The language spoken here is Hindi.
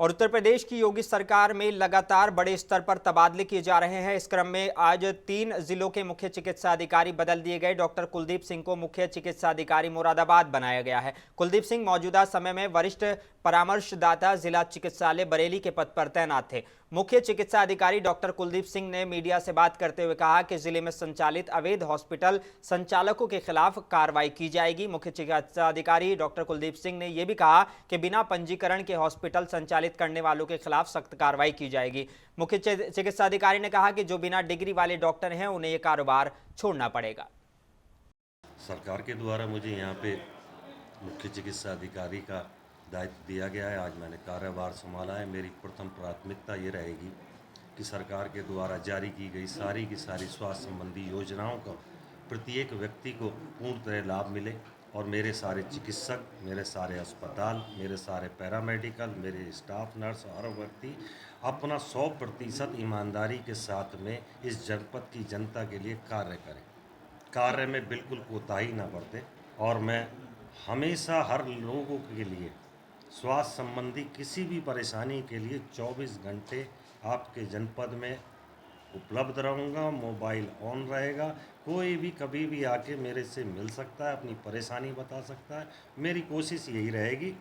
और उत्तर प्रदेश की योगी सरकार में लगातार बड़े स्तर पर तबादले किए जा रहे हैं। इस क्रम में आज 3 जिलों के मुख्य चिकित्सा अधिकारी बदल दिए गए। डॉक्टर कुलदीप सिंह को मुख्य चिकित्सा अधिकारी मुरादाबाद बनाया गया है। कुलदीप सिंह मौजूदा समय में वरिष्ठ परामर्शदाता जिला चिकित्सालय बरेली के पद पर तैनात थे। मुख्य चिकित्सा अधिकारी डॉक्टर कुलदीप सिंह ने मीडिया से बात करते हुए कहा कि जिले में संचालित अवैध हॉस्पिटल संचालकों के खिलाफ कार्रवाई की जाएगी। मुख्य चिकित्सा अधिकारी डॉक्टर कुलदीप सिंह ने यह भी कहा कि बिना पंजीकरण के हॉस्पिटल संचालित करने वालों के खिलाफ सख्त कार्रवाई की जाएगी। मुख्य चिकित्सा अधिकारी ने कहा कि जो बिना डिग्री वाले डॉक्टर हैं उन्हें यह कारोबार छोड़ना पड़ेगा। सरकार के द्वारा मुझे यहाँ पे मुख्य चिकित्सा अधिकारी का दायित्व दिया गया है। आज मैंने कार्यभार संभाला है। मेरी प्रथम प्राथमिकता ये रहेगी कि सरकार के द्वारा जारी की गई सारी की सारी स्वास्थ्य संबंधी योजनाओं का प्रत्येक व्यक्ति को पूर्णतः लाभ मिले और मेरे सारे चिकित्सक, मेरे सारे अस्पताल, मेरे सारे पैरामेडिकल, मेरे स्टाफ नर्स, हर व्यक्ति अपना 100% ईमानदारी के साथ में इस जनपद की जनता के लिए कार्य करें। कार्य में बिल्कुल कोताही ना बरते और मैं हमेशा हर लोगों के लिए स्वास्थ्य संबंधी किसी भी परेशानी के लिए 24 घंटे आपके जनपद में उपलब्ध रहूँगा। मोबाइल ऑन रहेगा। कोई भी कभी भी आके मेरे से मिल सकता है, अपनी परेशानी बता सकता है। मेरी कोशिश यही रहेगी